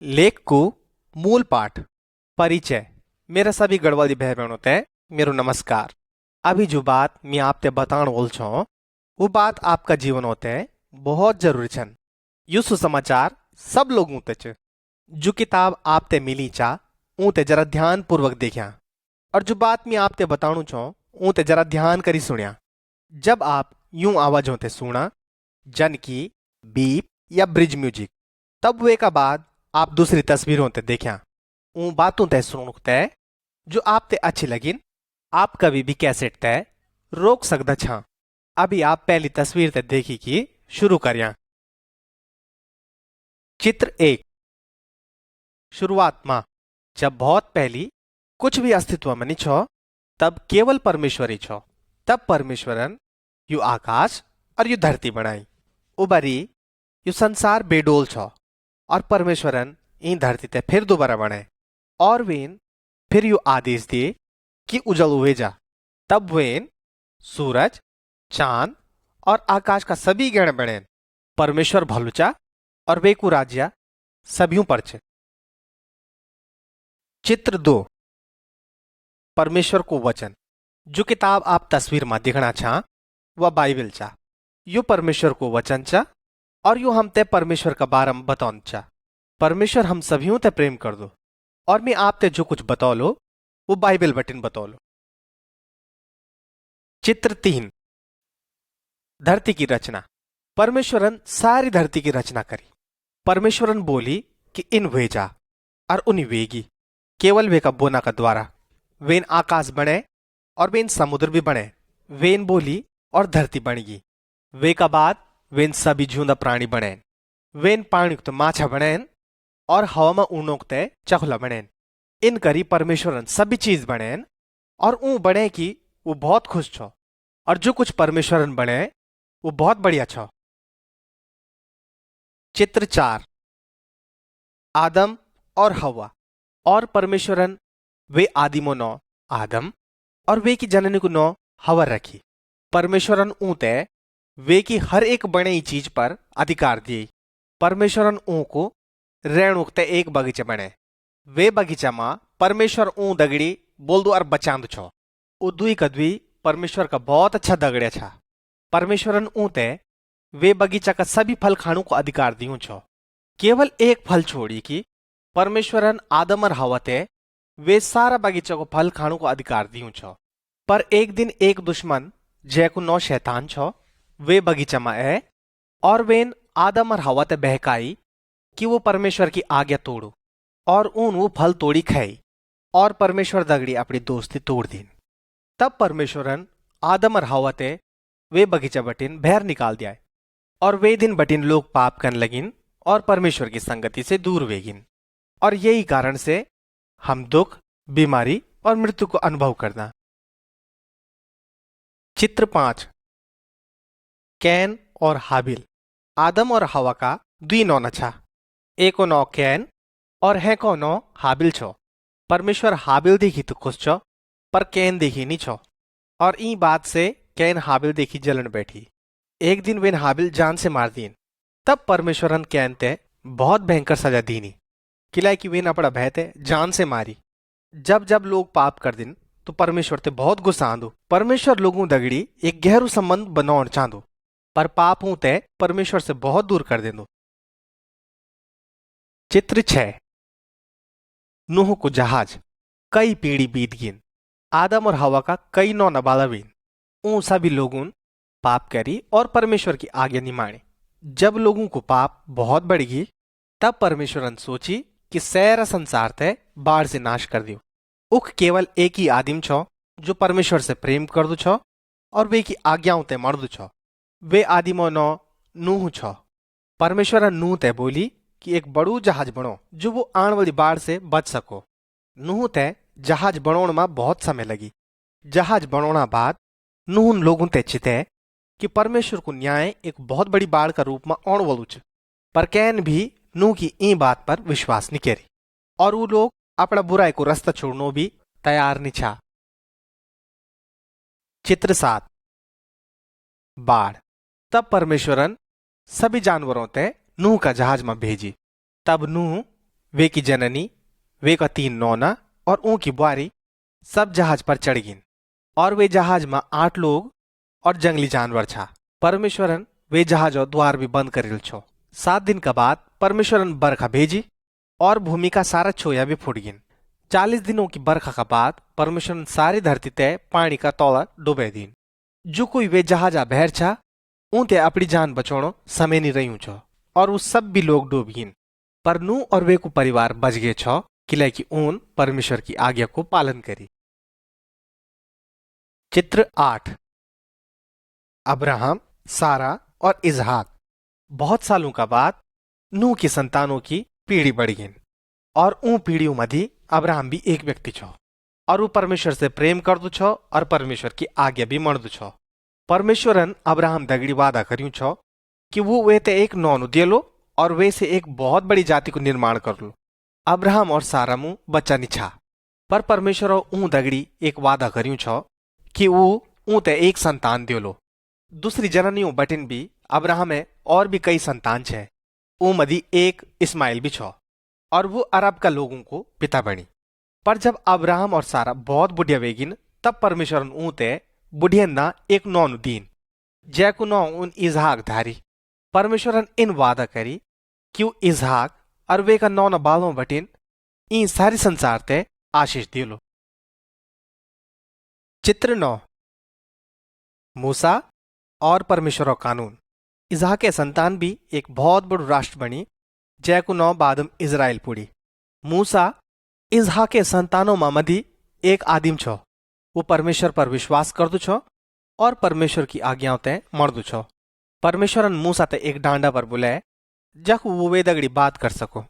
लेख को मूल पाठ परिचय। मेरा सभी गढ़वाली भाई बहनों ते मेरो नमस्कार। अभी जो बात मैं आपते बताण बोल छो वो बात आपका जीवन होते बहुत जरूरी छन। यू सुसमाचार सब लोगों ते छ। जो किताब आपते मिली चा ऊते जरा ध्यान पूर्वक देखिया और जो बात मैं आपते बताणु छो ऊते जरा ध्यान करी सुनिया। जब आप यूं आवाजों ते सुना जन की बीप या ब्रिज म्यूजिक तब वे का बाद आप दूसरी तस्वीरों ते देखिया उन बातों ते सुनते जो आप ते अच्छी लगिन आप कभी भी कैसेट ते रोक सकदा छा। अभी आप पहली तस्वीर ते देखी की शुरू करिया। चित्र एक। शुरुआत मां जब बहुत पहली कुछ भी अस्तित्व में नहीं छो तब केवल परमेश्वर ही छो। तब परमेश्वरन यू आकाश और यू धरती बनाई उबरी यू संसार बेडोल छो और परमेश्वरन इन धरती ते फिर दोबारा बने और वेन फिर यू आदेश दिए कि उजल हुए जा। तब वेन सूरज चांद और आकाश का सभी गण बने परमेश्वर भलुचा और वे को राज्य सभ्यों पर छे। चित्र दो। परमेश्वर को वचन जो किताब आप तस्वीर में दिखना चा वह बाइबल चा। यो परमेश्वर को वचन चा और यू हम ते परमेश्वर का बारे में बतान चा। परमेश्वर हम सभीयों ते प्रेम कर दो और मैं आप ते जो कुछ बतौलो वो बाइबल बटिन बतौलो। चित्र तीन। धरती की रचना। परमेश्वरन सारी धरती की रचना करी। परमेश्वरन बोली कि इन वेजा और उन्हीं वेगी केवल वे का बोना का द्वारा वेन आकाश बने और वेन समुद्र भी बने। वेन बोली और धरती बनेगी। वे का बाद वेन सभी झूंदा प्राणी बने। वेन पाणीयुक्त माछा बने और हवा में उड़नोकते चखला बने। इन करी परमेश्वरन सभी चीज बने और ऊ बने कि वो बहुत खुश छो और जो कुछ परमेश्वरन बने वो बहुत बढ़िया छो। चित्र चार। आदम और हवा और परमेश्वरन वे आदिमो नौ आदम और वे की जननी को नौ हवा रखी। परमेश्वरन ऊते वे की हर एक बने चीज पर अधिकार दिए। परमेश्वरन ऊ को रेणुकते एक बगीचा बने। वे बगीचा मा परमेश्वर ऊ दगड़ी बोल दो और बचांद छो। उ दुई कद्वी परमेश्वर का बहुत अच्छा दगड़े छा। परमेश्वरन ऊते वे बगीचा का सभी फल खाणु को अधिकार दियो छो केवल एक फल छोड़ी कि परमेश्वरन आदम और हवा ते वे सारा बगीचा को फल खाणु को अधिकार दियो छो। पर एक दिन एक दुश्मन जैको नौ शैतान छो वे बगीचा में आए और वेन आदम और हवा ते बहकाई कि वो परमेश्वर की आज्ञा तोड़ो और उन वो फल तोड़ी खाई और परमेश्वर दगड़ी अपनी दोस्ती तोड़ दीन। तब परमेश्वरन आदम और हवा ते वे बगीचा बटिन बाहर निकाल दिया और वे दिन बटिन लोग पाप करने लगिन और परमेश्वर की संगति से दूर वेगिन और यही कारण से हम दुख बीमारी और मृत्यु को अनुभव करना। चित्र पांच। कैन और हाबिल। आदम और हवा का दुई नौ न छा। एको नौ कैन और है को नौ हाबिल छो। परमेश्वर हाबिल देखी तो खुश छो पर कैन देखी नहीं छो और ई बात से कैन हाबिल देखी जलन बैठी। एक दिन वेन हाबिल जान से मार दीन। तब परमेश्वरन कैन ते बहुत भयंकर सजा दीनी किला की वेन अपना भय ते जान से मारी। जब जब लोग पाप कर दिन तो परमेश्वर ते बहुत गुस्सा आंदो। परमेश्वर लोगों दगड़ी एक गहरो संबंध बनाउण चांदो पर पाप हूं ते परमेश्वर से बहुत दूर कर देंदो। चित्र 6। नूह को जहाज। कई पीढ़ी बीत गिन। आदम और हवा का कई नौ नबाला बीन। उन सभी लोगों पाप करी और परमेश्वर की आज्ञा नहीं मानी। जब लोगों को पाप बहुत बढ़ गई तब परमेश्वरन सोची कि सारा संसार ते बाढ़ से नाश कर दियो। उख केवल एक ही आदिम छो जो परमेश्वर से प्रेम कर दो छो और वे की आज्ञाओं ते मर दो छो। वे आदिमो नौ नूह छो। परमेश्वर नूह ते बोली कि एक बड़ू जहाज बनो जो वो आने वाली बाढ़ से बच सको। नूह ते जहाज बनोण में बहुत समय लगी। जहाज बनोना बाद नूह लोगों ते चिते कि परमेश्वर को न्याय एक बहुत बड़ी बाढ़ का रूप में आने वालू छ। पर कैन भी नूह की ई बात पर विश्वास नहीं करी और वो लोग अपना बुराई को रास्ता छोड़नो भी तैयार नहीं छा। चित्र 7। बाढ़। तब परमेश्वरन सभी जानवरों ते नूह का जहाज में भेजी। तब नूह वे की जननी, वे का 3 नौना और ऊँ की बुआरी सब जहाज पर चढ़ गिन। और वे जहाज में 8 लोग और जंगली जानवर छा। परमेश्वरन वे जहाज और द्वार भी बंद करिल छो। 7 दिन का बाद परमेश्वरन बरखा भेजी और भूमि का सारा छोया भी फूट गिन। 40 दिनों की बरखा का बाद परमेश्वरन सारी धरती ते पानी का तौला डुबे दीन। जो कोई वे जहाजा बहर छा ऊते अपनी जान बचाणो समय नहीं रही छो और उस सब भी लोग डूब गिन। पर नू और वे को परिवार बच गए छो किले ऊन परमेश्वर की आज्ञा को पालन करी। चित्र 8। अब्राहम, सारा और इजहाक। बहुत सालों का बाद नूह की संतानों की पीढ़ी बढ़ गई और ऊ पीढ़ियों मधी अब्राहम भी एक व्यक्ति छो और वो परमेश्वर से प्रेम कर दू छो और परमेश्वर की आज्ञा भी मन दू छो। परमेश्वरन अब्राहम दगड़ी वादा कर्यूं छो कि वो वे ते एक नौनु दिलो और वे से एक बहुत बड़ी जाति को निर्माण कर लो। अब्राहम और सारा मुंह बच्चा निछा, पर परमेश्वर ऊ दगड़ी एक वादा कर्यूं छो कि वो ऊ ते एक संतान दिलो। दूसरी जननियों बटिन भी अब्राहम में और भी कई संतान छे। ऊ मदी एक इस्माइल भी छो और वो अरब का लोगों को पिता बनी। पर जब अब्राहम और सारा बहुत बुढ़िया वेगिन तब परमेश्वर ऊ ते बुढ़ियन ना एक नौनु दीन जैकु नौ उन इजहाक धारी। परमेश्वरन इन वादा करी कि वो इजहाक और वे का नौना बालों बटिन इन सारी संसार ते आशीष दिलो। चित्र 9। मूसा और परमेश्वर कानून। इजहाक के संतान भी एक बहुत बड़ो राष्ट्र बनी जैकु नौ बादम इजराइल पुड़ी। मूसा इजहाक के संतानों में मधी एक आदिम छो। वो परमेश्वर पर विश्वास कर दू छो और परमेश्वर की आज्ञाओं ते मर दू छो। परमेश्वरन मूसा ते एक डांडा पर बुलाए जख वो वे दगड़ी बात कर सको।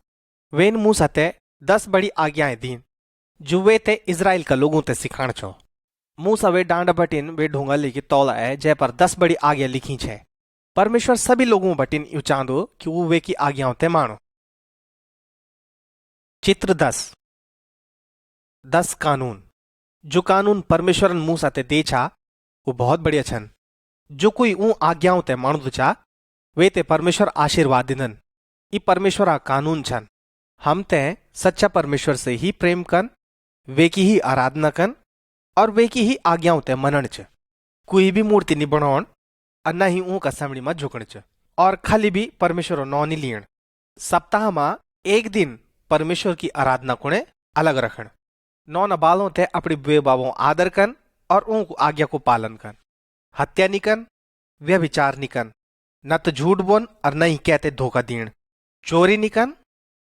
वेन मूसा ते 10 बड़ी आज्ञाएं दीन जो वे ते इजराइल का लोगों ते सिखाण छो। मूसा वे डांडा बटिन वे ढूंगा लिखी तौला है जय पर 10 बड़ी आज्ञा लिखी छे। परमेश्वर सभी लोगों बटिन यू चांदो कि वो वे की आज्ञाओं ते मानो। चित्र 10 कानून। जो कानून परमेश्वरन मूसा ते दे छा वो बहुत बढ़िया छन। जो कोई ऊ आज्ञाओं ते मानदु चा वे ते परमेश्वर आशीर्वाद दिनन। ई परमेश्वर आ कानून छन। हम ते सच्चा परमेश्वर से ही प्रेम कन, वे की ही आराधना कन और वे की ही आज्ञाओं ते मनन च। कोई भी मूर्ति नहीं बनाउण और न ही ऊ का समणी में झुकण च और खाली भी परमेश्वर नौ नहीं लीण। सप्ताह में एक दिन परमेश्वर की आराधना कुणे अलग रखण। नौ न बालों ते अपनी बुए बाबों आदर कन और ऊँ आज्ञा को पालन कन। हत्या नहीं कन, व्यभिचार नहीं कन, न तो झूठ बोन और न ही कहते धोखा दीण। चोरी नहीं कन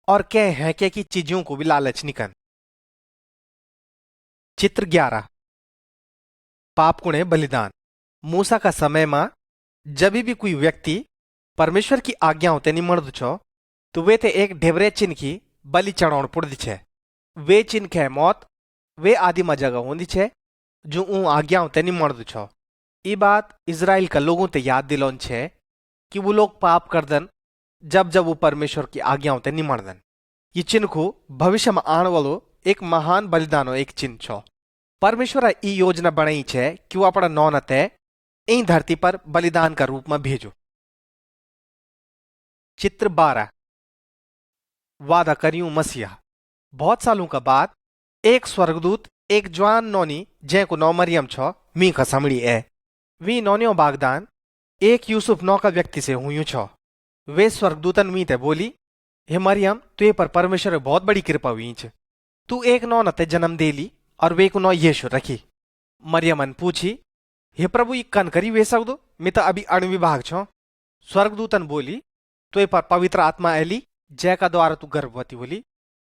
और कह हैके की चीजों को भी लालच नहीं कन। चित्र 11। पाप कुणे बलिदान। मूसा का समय में जब भी कोई व्यक्ति परमेश्वर की आज्ञाओं ते निमण छो तो वे ते एक ढेबरे चिन्ह की बलि चढ़ाउण पुड़दी छे। वे चिन्ह खे मौत वे आदि में जगह होंदी छे जो ऊ आज्ञाओं ते निमण छो। ये बात इजराइल का लोगों ते याद दिलौन छे कि वो लोग पाप करदन जब जब वो परमेश्वर की आज्ञाओं ते निमणदन। ये चिन्ह को भविष्य में आने वालो एक महान बलिदानो एक चिन्ह छो। परमेश्वर ई योजना बनाई छे कि वो अपना नौना ते इन धरती पर बलिदान का रूप में भेजो। चित्र 12। वादा करियूं मसीहा। बहुत सालों का बाद एक स्वर्गदूत एक जवान नौनी जैको नौ मरियम छो मी का समड़ी है। वी नौनियों बागदान एक यूसुफ नौ का व्यक्ति से हुई छो। वे स्वर्गदूतन मी ते बोली, हे मरियम तुए पर परमेश्वर बहुत बड़ी कृपा हुई छ। तू एक नौना ते जन्म दे ली और वे को नौ यीशु रखी। मरियमन पूछी, हे प्रभु ये कन करी वे सकदो, मैं तो अभी अणुविभाग छो। स्वर्गदूतन बोली, तुए पर पवित्र आत्मा एली जैका द्वारा तू गर्भवती बोली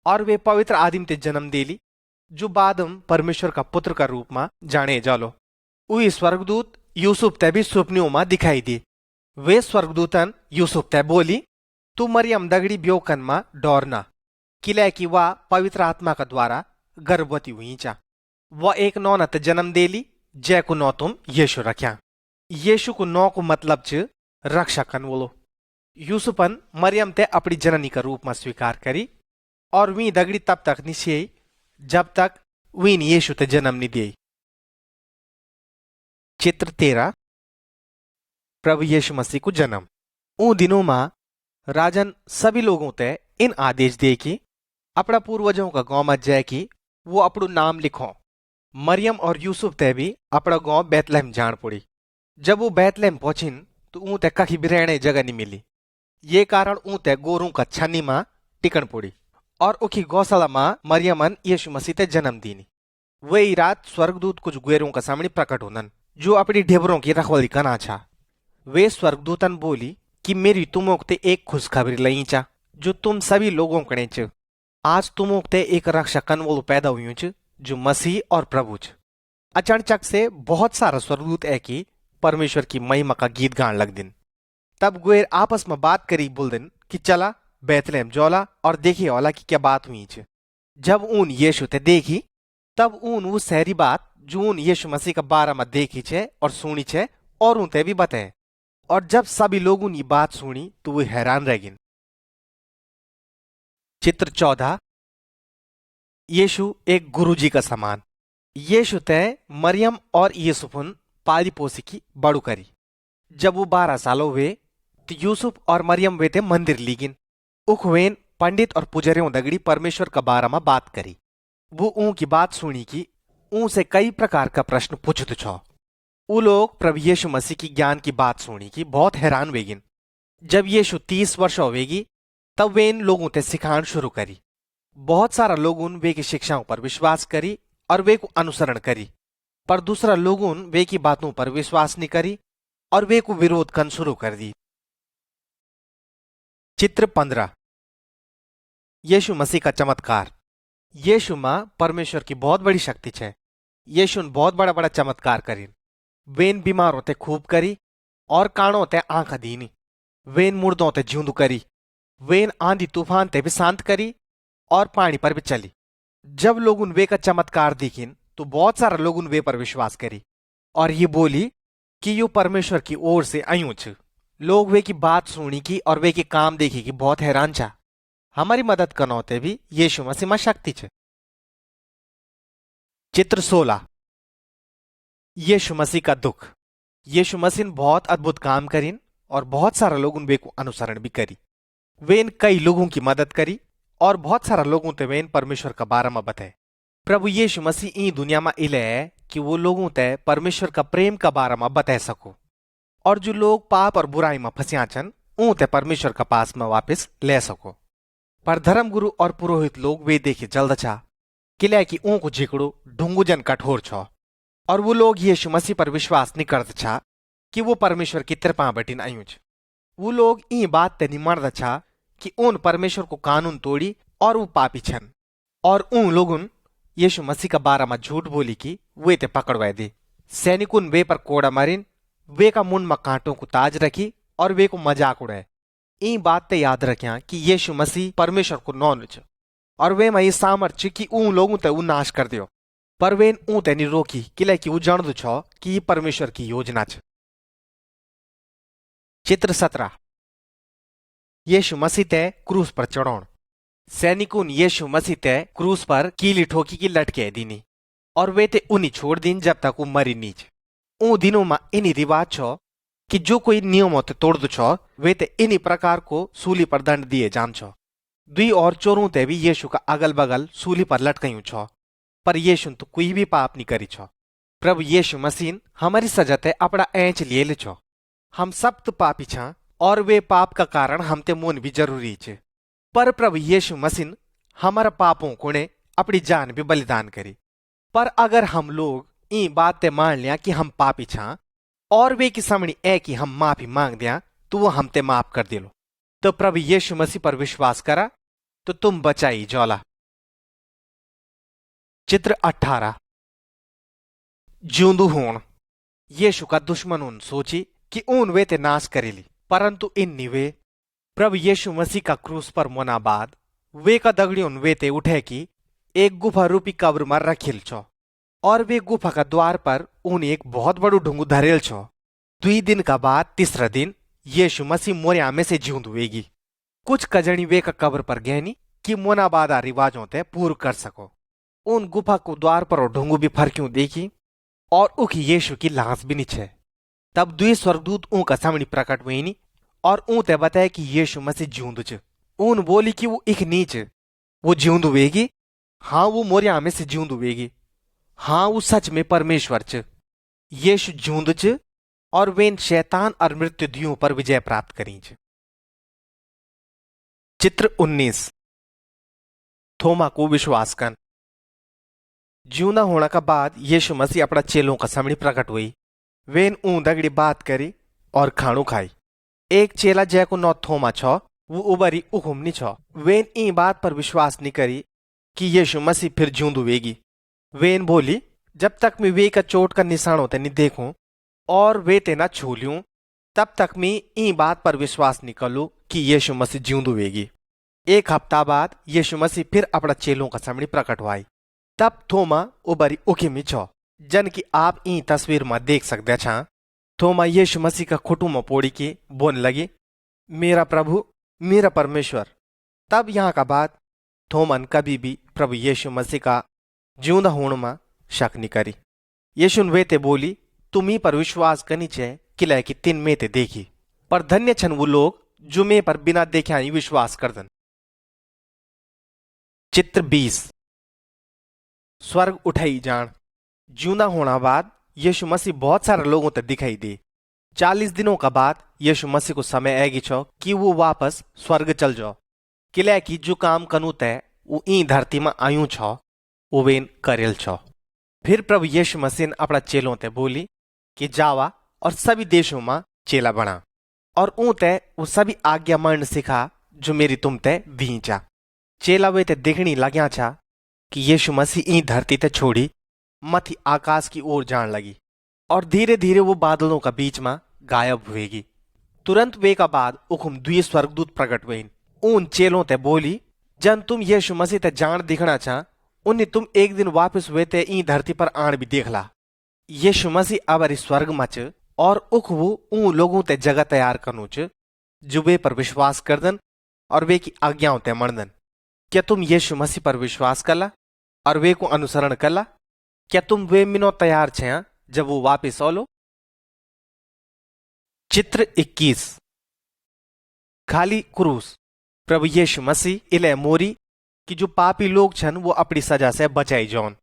और वे पवित्र आदिम ते जन्म देली जो बादम परमेश्वर का पुत्र का रूप में जाने जालो। उई स्वर्गदूत यूसुफ ते भी स्वप्नियों में दिखाई दी। वे स्वर्गदूतन यूसुफ ते बोली, तू मरियम दगड़ी ब्योकन में डरना किले कि वह पवित्र आत्मा का द्वारा गर्भवती हुई चा। वह एक नौना ते जन्म देली जैको नौ तुम यीशु रख्या। यीशु को नौ को मतलब च रक्षा कन बोलो। यूसुफन मरियम ते अपनी जननी का रूप में स्वीकार करी और वी दगड़ी तब तक निश्चय जब तक वीन यीशु ते जन्म नहीं दिए। चित्र 13। प्रभु यीशु मसीह को जन्म। उन दिनों में राजन सभी लोगों ते इन आदेश दिए कि अपना पूर्वजों का गांव में जाए कि वो अपनु नाम लिखो। मरियम और यूसुफ ते भी अपना गांव बैतलहम जान पड़ी। जब वो बैतलहम पहुंचिन तो ऊं ते कहीं भी रहने जगह नहीं मिली। ये कारण ऊं ते गोरू का छन्नी मां टिकन पड़ी और उखी गौशाला मां मरियमन यीशु मसीह ते जन्म दीनी। वही रात स्वर्गदूत कुछ गुएरों का सामने प्रकट होनन जो अपनी ढेबरों की रखवाली करना छा। वे स्वर्गदूतन बोली कि मेरी तुम ते एक खुशखबरी लई चा जो तुम सभी लोगों कणे च। आज तुम ते एक रक्षा कनवोलू पैदा हुई च जो मसीह और प्रभु च। अचानक से बहुत सारा स्वर्गदूत है कि परमेश्वर की महिमा का गीत गान लग दिन। तब गुएर आपस में बात करी बोल दिन कि चला बैतलहम जौला और देखिए वाला की क्या बात हुई च। जब ऊन यीशु ते देखी तब ऊन वो सहरी बात जो ऊन यीशु मसीह का बारे में देखी छे और सुनी छे और ऊन ते भी बताए। और जब सभी लोगों ने बात सुनी तो वो हैरान रह गिन। चित्र 14। यीशु एक गुरुजी का समान। यीशु तय मरियम और यूसुफन पाली पोसी की बड़ू करी। जब वो 12 सालों हुए तो यूसुफ और मरियम वे थे मंदिर लीगिन। उखवेन पंडित और पुजारियों दगड़ी परमेश्वर का बारे में बात करी। वो ऊं की बात सुनी कि ऊं से कई प्रकार का प्रश्न पूछत छो। वो लोग प्रभु यीशु मसीह की ज्ञान की बात सुनी कि बहुत हैरान वेगिन। जब यीशु 30 वर्ष होवेगी तब वे इन लोगों ते सिखान शुरू करी। बहुत सारा लोगों वे की शिक्षाओं पर विश्वास करी और वे को अनुसरण करी, पर दूसरा लोगों वे की बातों पर विश्वास नहीं करी और वे को विरोध करना शुरू कर दी। चित्र 15। यीशु मसीह का चमत्कार। यीशु मां परमेश्वर की बहुत बड़ी शक्ति छे। यीशु ने बहुत बड़ा बड़ा चमत्कार करी। वेन बीमारों ते खूब करी और काणों ते आंख दीनी। वेन मुर्दों ते जिंदू करी। वेन आंधी तूफान ते भी शांत करी और पानी पर भी चली। जब लोगुन वे का चमत्कार दिखिन तो बहुत सारा लोगुन वे पर विश्वास करी और ये बोली कि यो परमेश्वर की ओर से आयूं छ। लोग वे की बात सुनी की और वे की काम देखी की बहुत हैरान छा। हमारी मदद करनौते भी यीशु मसीह में शक्ति छ। चित्र 16। यीशु मसीह का दुख। यीशु मसीह ने बहुत अद्भुत काम करीन और बहुत सारा लोगों वे को अनुसरण भी करी। वे इन कई लोगों की मदद करी और बहुत सारा लोगों ते वे इन परमेश्वर का बारे में बताए। प्रभु यीशु मसीह ई दुनिया में इले है कि वो लोगों ते परमेश्वर का प्रेम का बारे में बता सको और जो लोग पाप और बुराई में फंसिया छन ऊं ते परमेश्वर का पास में वापस ले सको। पर धर्मगुरु और पुरोहित लोग वे देखे जल्द छा किले कि ऊं को झिकड़ो ढुंगुजन कठोर छो और वो लोग यीशु मसीह पर विश्वास नहीं करते छा कि वो परमेश्वर की कृपा बटिन आयु छ। वो लोग ई बात ते नहीं मानते छा कि उन परमेश्वर को कानून तोड़ी और वो पापी छन और उन लोगों यीशु मसीह का बारे में झूठ बोली कि वे ते पकड़वाए दे। सैनिकुन वे पर कोड़ा मारिन, वे का मुंह में कांटों को ताज रखी और वे को मजाक उड़ाए। ई बात ते याद रखिया कि यीशु मसीह परमेश्वर को नौन छ और वे में ये सामर्थ्य कि उन लोगों ते उ नाश कर दियो। पर वे ऊं ते नहीं रोकी किले कि वो जान छो कि ये परमेश्वर की योजना छ। चित्र 17। यीशु मसीह ते क्रूस पर चढ़ौण। सैनिकों ने यीशु मसीह ते क्रूस पर कीली ठोकी की लटके दीनी और वे ते उन्हीं छोड़ दीन जब तक वो मरी नीच। ऊ दिनों में इन्हीं रिवाज छो कि जो कोई नियमों ते तोड़ दो छो वे ते इन्हीं प्रकार को सूली पर दंड दिए जान छो। दुई और चोरों ते भी यीशु का अगल बगल सूली पर लटकयूं छो, पर यीशु तो कोई भी पाप नहीं करी छो। प्रभु यीशु मसीह हमारी सजा ते अपना ऐंच लिए ले छो। हम सब तो पापी छा और वे पाप का कारण हम ते मोन भी जरूरी छे। पर प्रभु यीशु मसीह हमारा पापों को ने अपनी जान भी बलिदान करी। पर अगर हम लोग ई बात ते मान लिया कि हम पापी छा और वे की सामने ए कि हम माफी मांग दिया तो वो हम ते माफ कर दिलो। तो प्रभु यीशु मसीह पर विश्वास करा तो तुम बचाई जौला। चित्र 18। ज्यूंदू होण। यीशु का दुश्मन उन सोची कि ऊन वे ते नाश करेली, परंतु इन निवे प्रभु यीशु मसीह का क्रूस पर मोना बाद वे का दगड़ियों वे ते उठे कि एक गुफा रूपी कब्र में रखिल छो और वे गुफा का द्वार पर उन एक बहुत बड़ू ढूंगू धरेल छो। 2 दिन का बाद तीसरा दिन यीशु मसीह मोरिया में से जिंद हुएगी। कुछ कजनी वे का कब्र पर गहनी कि मोना बादा रिवाजों ते पूर्ण कर सको। उन गुफा को द्वार पर और ढूंगू भी फरक्यूं देखी और उख यीशु की लाश भी नीचे। तब 2 स्वर्गदूत ऊं का सामने प्रकट हुई और ऊं ते बताया कि यीशु मसीह जिंद छ। ऊन बोली कि वो इक नीच वो जिऊंद वेगी। हाँ वो मोरिया में से जिऊंद वेगी। हाँ वो सच में परमेश्वर च। यीशु जिऊंद च और वेन शैतान और मृत्यु दियों पर विजय प्राप्त करी च। चित्र 19। थोमा को विश्वास कन। जिऊंदा होने का बाद यीशु मसीह अपना चेलों का सामने प्रकट हुई। वेन ऊं दगड़ी बात करी और खाणु खाई। एक चेला जैको नौ थोमा छ, वो उबरी उहुमनी छ। वेन ई बात पर विश्वास नहीं करी कि यीशु मसीह फिर जिऊंद वेगी। वेन बोली, जब तक मैं वे का चोट का निशान होते नहीं देखूं और वे ते ना छू लूं, तब तक मैं ई बात पर विश्वास नहीं कर लूं कि यीशु मसीह जिऊंद वेगी। एक हफ्ता बाद यीशु मसीह फिर अपना चेलों का सामने प्रकट हुआ। तब थोमा उबरी उखिमी छ, जन की आप ई तस्वीर में देख सकते छा। थोमा यीशु मसीह का खुटू में पोड़ी के बोन लगी, मेरा प्रभु, मेरा परमेश्वर। तब यहाँ का बाद थोमन कभी भी प्रभु यीशु मसीह का जिऊंदा होने में शक नहीं करी। यीशु वे ते बोली, तुम ही पर विश्वास करनी चाहिए किला की तीन में ते देखी। पर धन्य छन वो लोग जो मैं पर बिना देखे ही विश्वास कर दन। चित्र 20। स्वर्ग उठाई जान। जिऊंदा होना बाद यीशु मसीह बहुत सारे लोगों तक दिखाई दे। 40 दिनों का बाद यीशु मसीह को समय आएगी छो कि वो वापस स्वर्ग चल जाओ। किला की जो काम कनु तय वो ई धरती में आयु छो, वो वेन करेल छो। फिर प्रभु यीशु मसीह अपना चेलों ते बोली कि जावा और सभी देशों में चेला बना और ऊं तय वो सभी आज्ञा मन सिखा जो मेरी तुम तय दी चा। चेला वे ते देखनी लग्या छा कि यीशु मसीह ई धरती ते छोड़ी मथी आकाश की ओर जान लगी और धीरे धीरे वो बादलों का बीच में गायब हुएगी। तुरंत वे का बाद उखुम द्वि स्वर्गदूत प्रकट हुए। उन चेलों ते बोली, जन तुम यीशु मसीह ते जान दिखना चा, उन्हें तुम एक दिन वापस हुए ते ई धरती पर आण भी देखला। यीशु मसीह अबर स्वर्ग मच और उख वो ऊं लोगों ते जगह तैयार करनु च जो वे पर विश्वास करदन और वे की आज्ञाओं ते मणदन। क्या तुम यीशु मसीह पर विश्वास करला और वे को अनुसरण करला? क्या तुम वे मिनो तैयार छे जब वो वापिस ओलो? चित्र 21। खाली क्रूस। प्रभु यीशु मसीह इले मोरी कि जो पापी लोग छन वो अपनी सजा से बचाई जौन।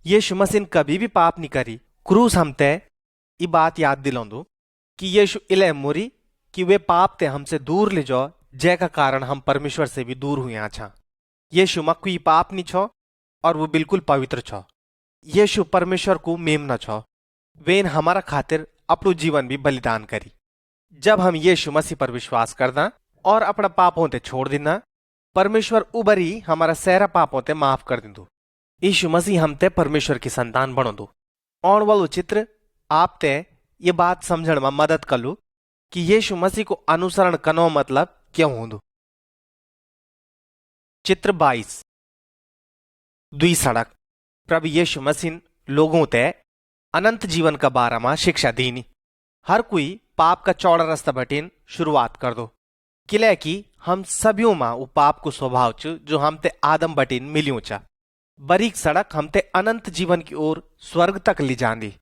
यीशु मसीह कभी भी पाप नहीं करी। क्रूस हम तय ये बात याद दिलाऊं कि यीशु इले मोरी कि वे पाप ते हमसे दूर ले जाओ, जय का कारण हम परमेश्वर से भी दूर हुए अच्छा। यीशु में कोई पाप नहीं छो और वो बिल्कुल पवित्र छो। यीशु परमेश्वर को मेमना छो। वेन हमारा खातिर अपनो जीवन भी बलिदान करी। जब हम यीशु मसीह पर विश्वास करना और अपना पापों ते छोड़ देना, परमेश्वर उबरी हमारा सारा पापों ते माफ कर दो। यीशु मसीह हम ते परमेश्वर की संतान बनो दो। और वालो चित्र आप ते ये बात समझण में मदद कर लो कि यीशु मसीह को अनुसरण कनो मतलब क्यों होंदो। चित्र 22। दुई सड़क। प्रभु यीशु मसीह लोगों ते अनंत जीवन का बारे में शिक्षा दीनी। हर कोई पाप का चौड़ा रास्ता बटिन शुरुआत कर दो। किले की हम सभियों में वो पाप को स्वभाव च जो हम ते आदम बटिन मिलियों चा। बरीक सड़क हम ते अनंत जीवन की ओर स्वर्ग तक ले जांदी।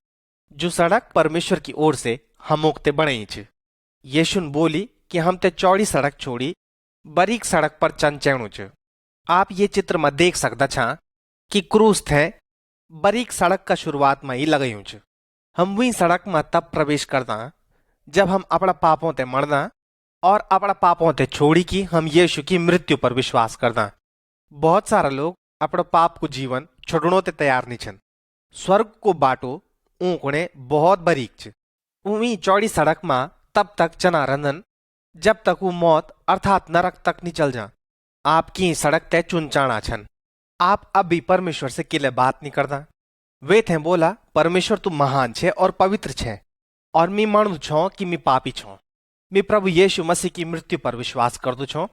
जो सड़क परमेश्वर की ओर से हम ते बने च। यीशु बोली कि हम ते चौड़ी सड़क छोड़ी बरीक सड़क पर चंचैणु च। आप ये चित्र में देख सकता छा कि क्रूस थे बरीक सड़क का शुरुआत में ही लगायूं च। हम वही सड़क में तब प्रवेश करदा जब हम अपना पापों ते मरदा और अपना पापों ते छोड़ी की हम यीशु की मृत्यु पर विश्वास करदा। बहुत सारा लोग अपना पाप को जीवन छोड़नो ते तैयार नहीं छन। स्वर्ग को बाटो ऊकने बहुत बरीक च। वही चौड़ी सड़क में तब तक चना रंदन जब तक वो मौत अर्थात नरक तक नहीं चल जा। आपकी सड़क तय चुनचाना छन। आप अब भी परमेश्वर से किले बात नहीं करता। वे थे बोला, परमेश्वर तू महान छे और पवित्र छे और मैं मानू छो कि मैं पापी छो। मैं प्रभु यीशु मसीह की मृत्यु पर विश्वास कर दू छो।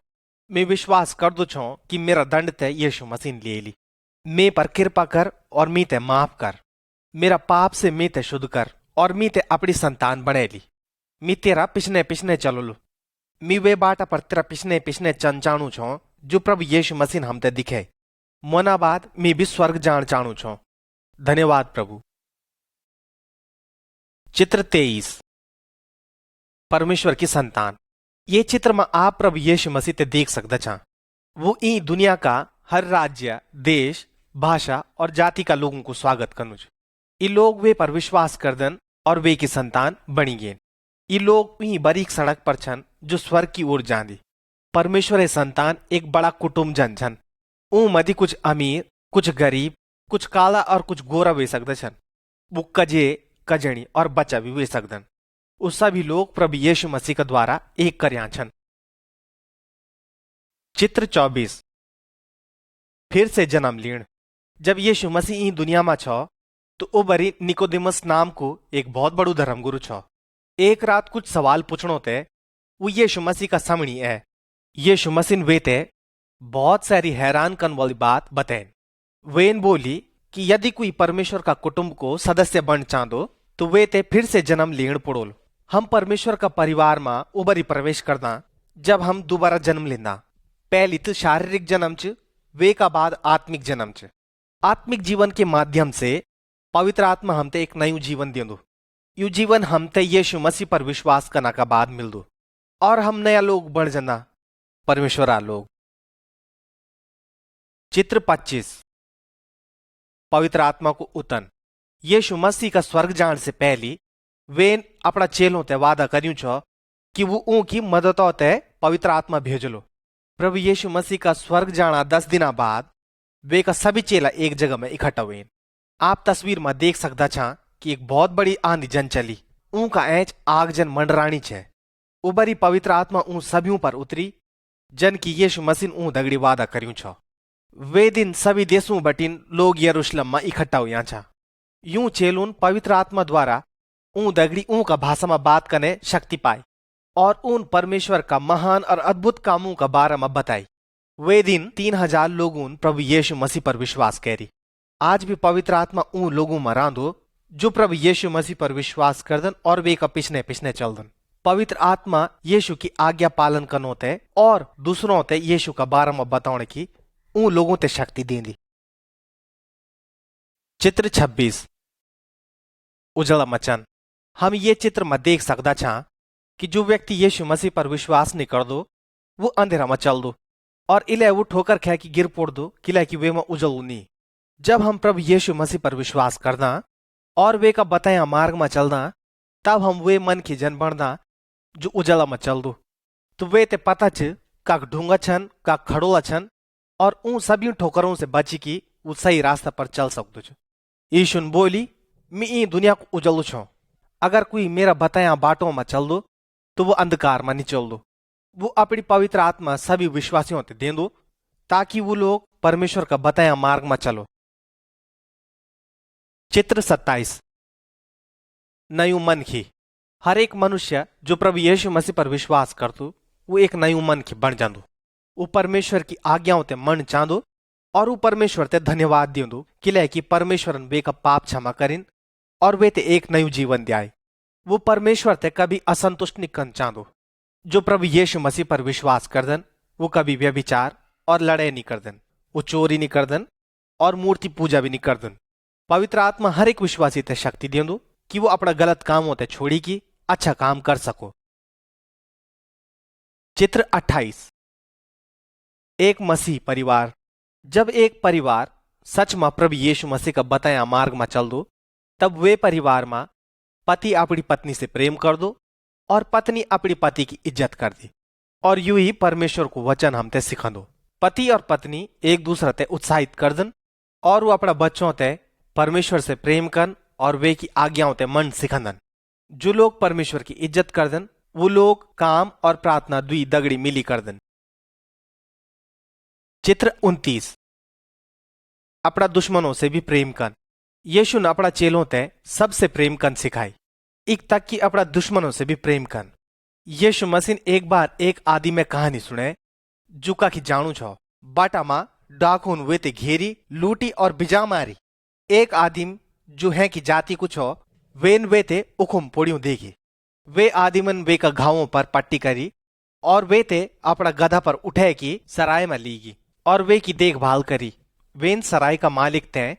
मैं विश्वास कर दू छो कि मेरा दंड ते यीशु मसीह ले ली। मैं पर कृपा कर और मी ते माफ कर। मेरा पाप से मैं ते शुद्ध कर और मी ते अपनी संतान बने ली। मैं तेरा पिछने पिछने चलो लू। मी वे बाटा पर तेरा पिछने पिछने चंचाणु छो जो प्रभु यीशु मसीह हम ते दिखे। मोना बाद मैं भी स्वर्ग जान चाणु छो। धन्यवाद प्रभु। चित्र 23। परमेश्वर की संतान। ये चित्र में आप प्रभु यीशु मसीह ते देख सकते छा। वो ई दुनिया का हर राज्य, देश, भाषा और जाति का लोगों को स्वागत करनु छ। ये लोग वे पर विश्वास करदन और वे की संतान बनी गए। ये लोग वही बारीक सड़क पर छन जो स्वर्ग की ओर जांदी। परमेश्वर ए संतान एक बड़ा कुटुंब जन छन। ऊ मधी कुछ अमीर, कुछ गरीब, कुछ काला और कुछ गोरा वे सकते छन। वो कजे, कजणी और बच्चा भी वे सकदन। वो सभी लोग प्रभु यीशु मसीह का द्वारा एक कर्या छन। चित्र 24 फिर से जन्म लीण। जब यीशु मसीह ई दुनिया में छो तो ओ बरी निकोदेमस नाम को एक बहुत बड़ू धर्मगुरु छो। एक रात कुछ सवाल पूछणो ते वो यीशु मसीह का सामणी है। यीशु मसीह वे ते बहुत सारी हैरान करने वाली बात बताएं। वेन बोली कि यदि कोई परमेश्वर का कुटुंब को सदस्य बन चांदो तो वे ते फिर से जन्म लेण पड़ोल। हम परमेश्वर का परिवार में उबरी प्रवेश करदा जब हम दोबारा जन्म लेंदा। पहली तो शारीरिक जन्म च, वे का बाद आत्मिक जन्म च। आत्मिक जीवन के माध्यम से पवित्र आत्मा हमते एक नयू जीवन देंदो। यू जीवन हमते यीशु मसीह पर विश्वास करना का बाद मिल दो और हम नया लोग बन जाना, परमेश्वरा लोग। चित्र 25 पवित्र आत्मा को उतन। यीशु मसीह का स्वर्ग जान से पहले वेन अपना चेलों ते वादा कर्यूं छो कि वो उनकी मददों ते पवित्र आत्मा भेजलो। प्रभु यीशु मसीह का स्वर्ग जाना 10 दिन बाद वे का सभी चेला एक जगह में इकट्ठा हुए। आप तस्वीर में देख सकता छा कि एक बहुत बड़ी आंधी जन चली। उनका ऐच आग जन मंडराणी छे। उबरी पवित्र आत्मा उन सभी पर उतरी जन की यीशु मसीह ऊ दगड़ी वादा कर्यूं छो। वे दिन सभी देशों बटिन लोग यरूशलेम में इकट्ठा हुआ छा। यूं चेलून पवित्र आत्मा द्वारा ऊ दगड़ी ऊ का भाषा में बात करने शक्ति पाई और उन परमेश्वर का महान और अद्भुत कामों का बारे में बताई। वे दिन 3000 लोगों प्रभु यीशु मसीह पर विश्वास करी। आज भी पवित्र आत्मा उन लोगों में रांधो जो प्रभु यीशु मसीह पर विश्वास करदन और वे का पिछने पिछने चलदन। पवित्र आत्मा यीशु की आज्ञा पालन करने ते और दूसरों ते यीशु का बारे में बताने की उन लोगों ते शक्ति देंदी। चित्र 26 उजला मचन। हम ये चित्र में देख सकता छा कि जो व्यक्ति यीशु मसीह पर विश्वास नहीं कर दो वो अंधेरा में चल दो और इले वो ठोकर खा की गिर पड़ दो किला की वे में उजल नहीं। जब हम प्रभु यीशु मसीह पर विश्वास करना और वे का बताया मार्ग में चलना तब हम वे मन की जन बनना जो उजला में चल दो। तो वे ते पता च काक ढूंगा छन, काक खड़ोला छन और उन सभी ठोकरों से बची की वो सही रास्ता पर चल सकते छो। यीशु बोली मैं ई दुनिया को उजलू छो। अगर कोई मेरा बताया बाटों में चल दो तो वो अंधकार में नहीं चल दो। वो अपनी पवित्र आत्मा सभी विश्वासियों ते दे दो ताकि वो लोग परमेश्वर का बताया मार्ग में चलो। चित्र 27 नयू मन की। हर एक मनुष्य जो प्रभु यीशु मसीह पर विश्वास करतु वो एक नयू मन की बन जांदो। वो परमेश्वर की आज्ञाओं ते मन चांदो और वो परमेश्वर ते धन्यवाद दिंदो किले कि परमेश्वर वे का पाप क्षमा करिन और वे ते एक नयू जीवन दियाए। वो परमेश्वर ते कभी असंतुष्ट नहीं कर चांदो। जो प्रभु यीशु मसीह पर विश्वास करदन वो कभी व्यभिचार और लड़ाई नहीं करदन, वो चोरी नहीं करदन और मूर्ति पूजा भी नहीं करदन। पवित्र आत्मा हर एक विश्वासी ते शक्ति देंदो कि वो अपना गलत कामों ते छोड़ी की अच्छा काम कर सको। चित्र 28 एक मसीह परिवार। जब एक परिवार सच में प्रभु यीशु मसीह का बताया मार्ग में चल दो तब वे परिवार में पति अपनी पत्नी से प्रेम कर दो और पत्नी अपनी पति की इज्जत कर दी और यूं ही परमेश्वर को वचन हमते सिखा दो। पति और पत्नी एक दूसरे ते उत्साहित कर दन और वो अपना बच्चों ते परमेश्वर से प्रेम करन और वे की आज्ञाओं ते मन सिखंदन। जो लोग परमेश्वर की इज्जत करदन वो लोग काम और प्रार्थना दुई दगड़ी मिली करदन। चित्र 29 अपना दुश्मनों से भी प्रेम कर। यीशु ने अपना चेलों ते सबसे प्रेम कर सिखाई, एक तक कि अपना दुश्मनों से भी प्रेम कर। यीशु मसीह एक बार एक आदि में कहानी सुने जुका की जानू छो बाटा मा डाकुन वे ते घेरी लूटी और बिजा मारी। एक आदिम जो है कि जाति कुछ हो वेन वे ते उखुम पोड़ियों देगी। वे आदिमन वे का घावों पर पट्टी करी और वे ते अपना गधा पर उठे की सराय में लीगी और वे की देखभाल करी। वेन सराय का मालिक तय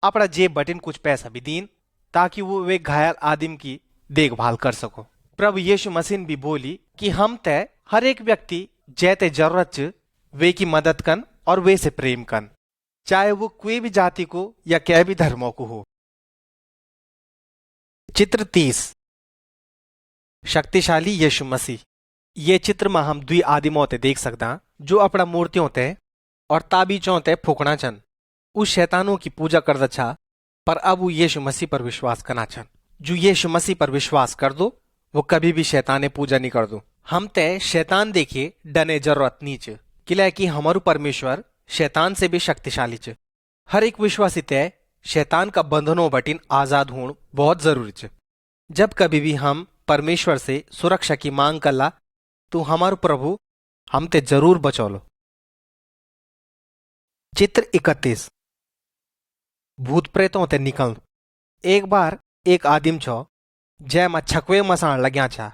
अपना जेब बटिन कुछ पैसा भी दीन ताकि वो वे घायल आदिम की देखभाल कर सको। प्रभु यीशु मसीह भी बोली कि हम तय हर एक व्यक्ति जैते जरूरत च वे की मदद कन और वे से प्रेम कन, चाहे वो कोई भी जाति को या क्या भी धर्मों को हो। चित्र 30 शक्तिशाली यीशु मसीह। ये चित्र में हम दुई आदिमों ते देख सकदा जो अपना मूर्तियों ते और ताबीजों ते फूकना चन। उस शैतानों की पूजा करदा छा, पर अब वो यीशु मसीह पर विश्वास करना चन। जो यीशु मसीह पर विश्वास कर दो वो कभी भी शैताने पूजा नहीं कर दो। हम ते शैतान देखे डने जरूरत नहीं च, किला कि हमारू परमेश्वर शैतान से भी शक्तिशाली च। हर एक विश्वासी तय शैतान का बंधनों बटिन आजाद होना बहुत जरूरी च। जब कभी भी हम परमेश्वर से सुरक्षा की मांग करला तो हमारो प्रभु हम ते जरूर बचौलो। चित्र 31 भूत प्रेतों ते निकल। एक बार एक आदिम छो जै में छकवे मसाण लग्या छा।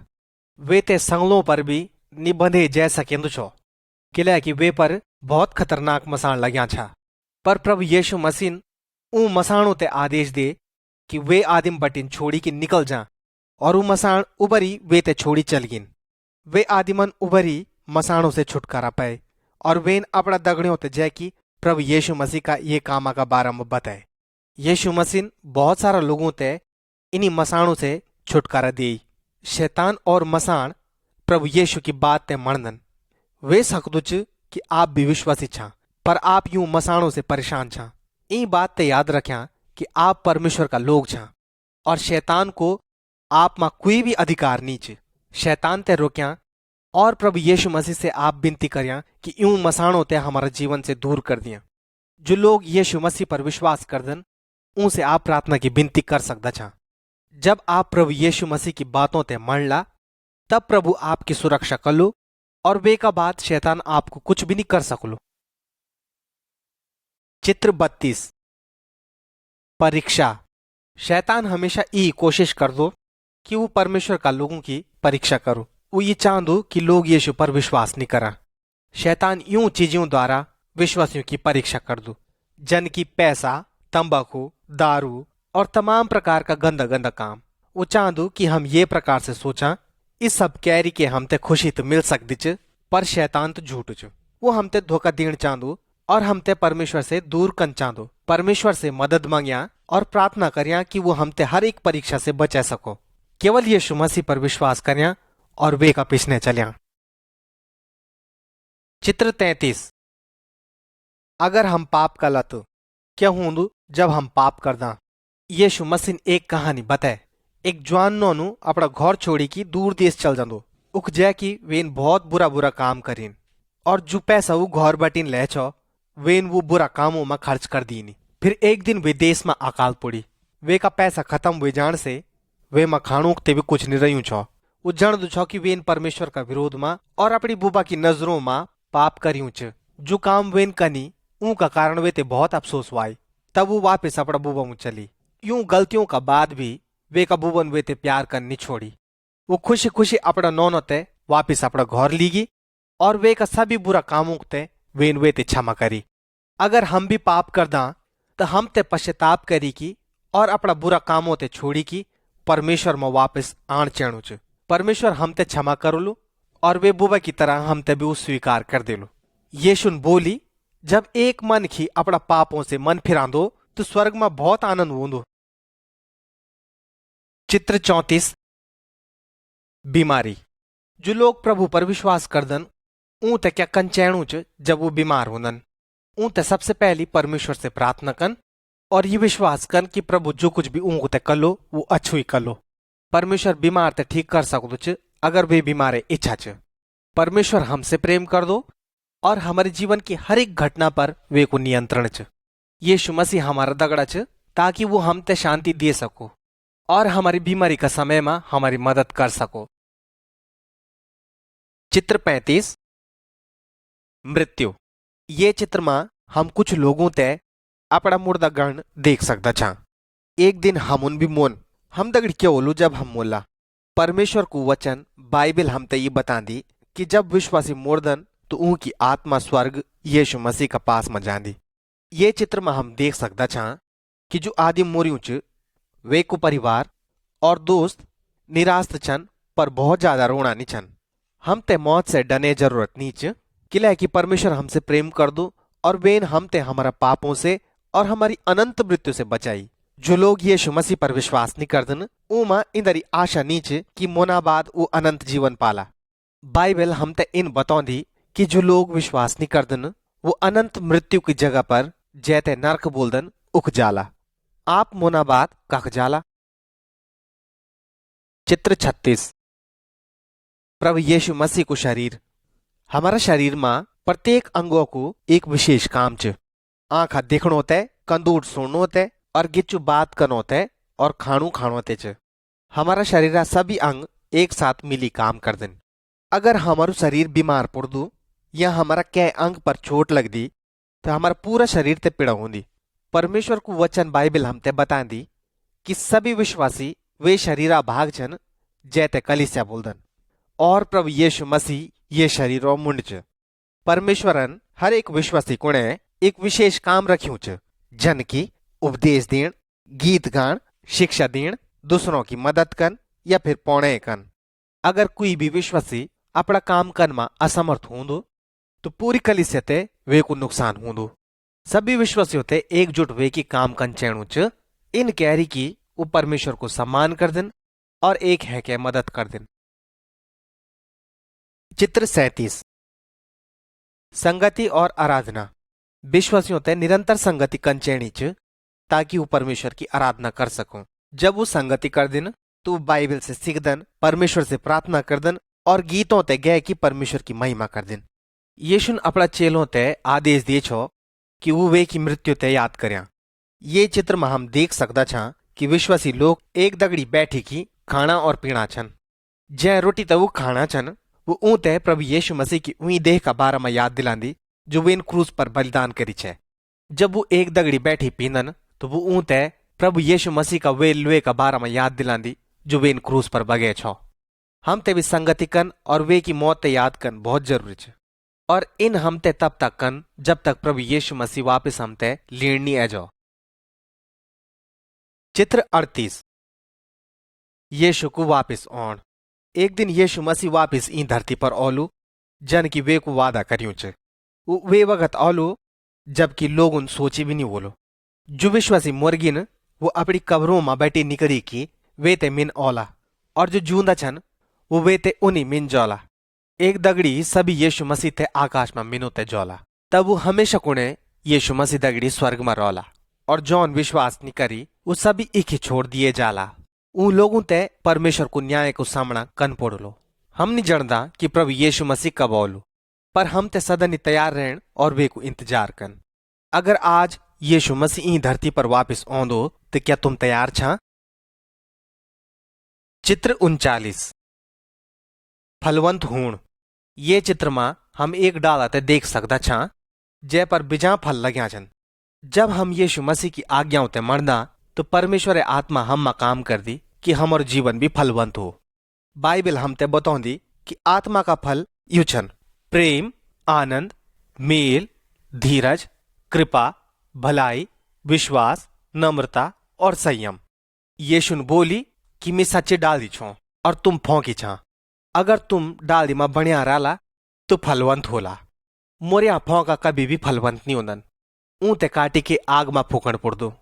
वे ते संगलों पर भी निबंधे जै सकेंदु छो, किला कि वे पर बहुत खतरनाक मसाण लग्या छा। पर प्रभु यीशु मसीह ऊ मसाणों ते आदेश दे कि वे आदिम बटिन छोड़ी की निकल जा, और ऊ मसाण उबरी वे ते छोड़ी चल गिन। वे आदिमन उबरी मसाणों से छुटकारा पाए और वेन अपना दगड़ियों ते जय की प्रभु यीशु मसीह का ये कामा का बारे में बताए। यीशु मसीह बहुत सारा लोगों ते इन्हीं मसाणों से छुटकारा दे। शैतान और मसाण प्रभु यीशु की बात ते मणदन। वे सकदुच कि आप भी विश्वासी छा, पर आप यूं मसाणों से परेशान छा। इन बात ते याद रख्या कि आप परमेश्वर का लोग छा और शैतान को आप में कोई भी अधिकार नहीं च। शैतान ते रोक्या और प्रभु यीशु मसीह से आप विनती करिया कि यूं मसाणों ते हमारा जीवन से दूर कर दिया। जो लोग यीशु मसीह पर विश्वास कर दन उनसे आप प्रार्थना की विनती कर सकदा छा। जब आप प्रभु यीशु मसीह की बातों ते मन ला तब प्रभु आपकी सुरक्षा कर लो और वे का बाद शैतान आपको कुछ भी नहीं कर सकलो। चित्र 32 परीक्षा। शैतान हमेशा ये कोशिश कर दो कि वो परमेश्वर का लोगों की परीक्षा करो। वो ये चांदो कि लोग यीशु पर विश्वास नहीं करा। शैतान यूं चीजों द्वारा विश्वासियों की परीक्षा कर दो, जन की पैसा, तंबाकू, दारू और तमाम प्रकार का गंदा गंदा काम। वो चांदो कि हम ये प्रकार से सोचा इस सब कैरी के हमते खुशी तो मिल सकती च, पर शैतान तो झूठ च। वो हमते धोखा देण चांदो और हमते परमेश्वर से दूर कन चांदो। परमेश्वर से मदद मांगिया और प्रार्थना करिया कि वो हमते हर एक परीक्षा से बचा सको। केवल यीशु मसीह पर विश्वास करिया और वे का पिछने चलिया। चित्र 33 अगर हम पाप कला तो क्या होंदु जब हम पाप करदा। यीशु मसीह एक कहानी बताए। एक जवान नोनु अपना घर छोड़ी की दूर देश चल जांदो। उक जय की वेन बहुत बुरा बुरा काम करीन और जो पैसा वो घर बटिन ले छो वेन वो बुरा कामों में खर्च कर दीनी। फिर एक दिन वे देश में अकाल पड़ी। वे का पैसा खत्म हुए जान से वे में खाणों ते भी कुछ नहीं रही छो। वो जन दो छो कि वेन परमेश्वर का विरोध में और अपनी बुबा की नजरों में पाप करियूं च। जो काम वेन कनी उनका कारण वे ते बहुत अफसोस हुआ। तब वो वापस अपना बुबा में चली। यूं गलतियों का बाद भी वे का बुबन वे ते प्यार करनी छोड़ी। वो खुशी खुशी अपना नौनो ते वापिस अपना घर लीगी और वे का सभी बुरा कामों ते वेन वे ते क्षमा करी। अगर हम भी पाप कर दा तो हम ते पश्चाताप करी की और अपना बुरा कामों ते छोड़ी की परमेश्वर में वापस आण चेणु च। परमेश्वर हम ते क्षमा कर लो और वे बुबा की तरह हम ते भी वो स्वीकार कर दे लो। यीशु बोली जब एक मन की अपना पापों से मन फिरांदो तो स्वर्ग में बहुत आनंद होंदो। चित्र 34 बीमारी। जो लोग प्रभु पर विश्वास करदन ऊं ते क्या कंचैणु च जब वो बीमार होंदन। ऊं ते सबसे पहली परमेश्वर से प्रार्थना कन और ये विश्वास कन कि प्रभु जो कुछ भी ऊं ते कलो वो अच्छु ही कलो। परमेश्वर बीमार ते ठीक कर सकदो च अगर वे बीमारे इच्छा च। परमेश्वर हमसे प्रेम कर दो और हमारे जीवन की हर एक घटना पर वे को नियंत्रण च। यीशु मसीह हमारा दगड़ा च ताकि वो हम ते शांति दे सको और हमारी बीमारी का समय में हमारी मदद कर सको। चित्र 35 मृत्यु। ये चित्र में हम कुछ लोगों ते अपना मुर्दा गण देख सकता छा। एक दिन हम भी मोन हम दगड़ क्या बोलू जब हम मोला। परमेश्वर को वचन बाइबल हम ते ये बता दी कि जब विश्वासी मुर्दन तो उनकी आत्मा स्वर्ग यीशु मसीह का पास में जांदी। ये चित्र में हम देख सकता छा कि जो आदि मोरियों च वे को परिवार और दोस्त निराश छन पर बहुत ज्यादा रोना नहीं छन। हम ते मौत से डने जरूरत नहीं च, किला कि परमेश्वर हमसे प्रेम कर दो और वेन हमते हमारा पापों से और हमारी अनंत मृत्यु से बचाई। जो लोग यीशु मसीह पर विश्वास नहीं करदन उमा इंदरी आशा नीचे कि मोना बाद वो अनंत जीवन पाला। बाइबल हमते इन बतौंदी कि जो लोग विश्वास नहीं करदन वो अनंत मृत्यु की जगह पर जैते नरक बोलदन उक जाला। आप मोना बाद कख जाला। चित्र 36। प्रभु यीशु मसीह को शरीर। हमारा शरीर में प्रत्येक अंगों को एक विशेष काम च। आंखा देखनो होते, कंदूर सुननो होते और गिच्चू बात करनो होते और खाणू खाणो होते च। हमारा शरीर सभी अंग एक साथ मिली काम कर दिन। अगर हमारू शरीर बीमार पड़ दू या हमारा कै अंग पर चोट लग दी तो हमारा पूरा शरीर ते पीड़ा होंदी। परमेश्वर को वचन बाइबल हमते बता दी कि सभी विश्वासी वे शरीरा भाग छन जैते कलीसिया बोलदन और प्रभु यीशु मसीह ये शरीर और मुंड च। परमेश्वरन हर एक विश्वासी कुणे एक विशेष काम रख्यू च, जन की उपदेश देण, गीत गान, शिक्षा देण, दूसरों की मदद कन या फिर पौणे कन। अगर कोई भी विश्वासी अपना काम कन में असमर्थ होंदो तो पूरी कलीसिया ते वे को नुकसान होंदो। सभी विश्वासियों ते एकजुट वे की काम कन चैणु च। इन कैरी की वो परमेश्वर को सम्मान कर दिन और एक है के मदद कर दिन। चित्र 37। संगति और आराधना। विश्वासियों ते निरंतर संगति कन चैणी च ताकि वो परमेश्वर की आराधना कर सको। जब वो संगति कर दिन तो बाइबल से सीख दन, परमेश्वर से प्रार्थना कर दन और गीतों ते गए की परमेश्वर की महिमा कर दिन। यीशु अपना चेलों ते आदेश दिए छो कि वो वे की मृत्यु ते याद करें। ये चित्र में हम देख सकता छा कि विश्वासी लोग एक दगड़ी बैठी की खाना और पीना छन। जै रोटी ते वो खाना छन वो ऊं ते प्रभु यीशु मसीह की उई देह का बारे में याद दिलांदी जो वे इन क्रूस पर बलिदान करी छे। जब वो एक दगड़ी बैठी पींदन तो वो ऊं ते प्रभु यीशु मसीह का वे लुए का बारे में याद दिलांदी जो वे इन क्रूस पर बगे छो। हम ते भी संगति कन और वे की मौत ते याद कन बहुत जरूरी छे और इन हमते तब तक कन जब तक प्रभु यीशु मसीह वापस हमते लेनी आ जाओ। चित्र 38। यीशु को वापस आउण। एक दिन यीशु मसीह वापस ई धरती पर औलू जन की वे को वादा करियो चे। वो वे वक्त औलू जबकि लोग उन सोची भी नहीं बोलो। जो विश्वासी मुर्गिन वो अपनी कब्रों में बैठी निकली की वे ते मिन औला और जो जूंदा छन वो वे ते उन्हीं मिन जौला। एक दगड़ी सभी यीशु मसीह ते आकाश में मिनो ते जौला। तब वो हमेशा कुणे यीशु मसीह दगड़ी स्वर्ग में रौला और जौन विश्वास नहीं करी वो सभी एक ही छोड़ दिए जाला। उन लोगों ते परमेश्वर को न्याय को सामना कन पड़लो। हम नहीं जानता कि प्रभु यीशु मसीह कब औलू पर हम ते सदन तैयार रहन और वे को इंतजार कन। अगर आज यीशु मसीह ई धरती पर वापस आंदो तो क्या तुम तैयार छा? चित्र 39। फलवंत हूण। ये चित्र में हम एक डाला ते देख सकता छा जय पर बिजा फल लग्या छन। जब हम यीशु मसीह की आज्ञाओं ते मरदा तो परमेश्वर आत्मा हम में काम कर दी कि हमारो जीवन भी फलवंत हो। बाइबल हमते बतौंदी कि आत्मा का फल यू छन प्रेम, आनंद, मेल, धीरज, कृपा, भलाई, विश्वास, नम्रता और संयम। यीशु बोली कि मैं सच्चे डाल दी छो और तुम फौकी छा। अगर तुम डाली में बढ़िया रहा तो फलवंत होला। मोरिया फौका कभी भी फलवंत नहीं होदन। ऊं ते काटी के आग में फूकण पड़ दो।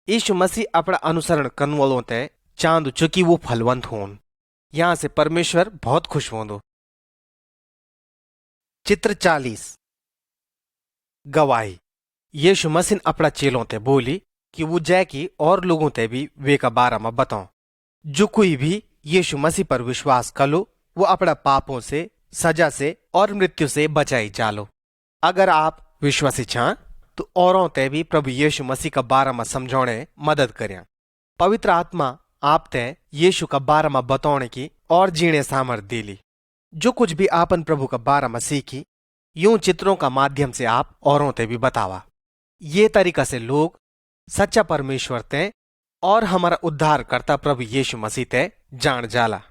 यीशु मसीह अपना अनुसरण करने वालों ते चांद चुकी वो फलवंत होन। यहां से परमेश्वर बहुत खुश होंदो। चित्र 40। गवाही। यीशु मसीह अपना चेलों ते बोली कि वो जय की और लोगों ते भी वे का बारे में बताओ। जो कोई भी यीशु मसीह पर विश्वास करो वो अपना पापों से, सजा से और मृत्यु से बचाई जालो। अगर आप विश्वासी छा तो औरों ते भी प्रभु यीशु मसीह का बारे में समझाने मदद करें। पवित्र आत्मा आप ते यीशु का बारे में बताने की और जीने सामर्थ दिली। जो कुछ भी आपन प्रभु का बारे में सीखी यूं चित्रों का माध्यम से आप औरों ते भी बतावा। ये तरीका से लोग सच्चा परमेश्वर ते और हमारा उद्धार करता प्रभु यीशु मसीह ते जान जाला।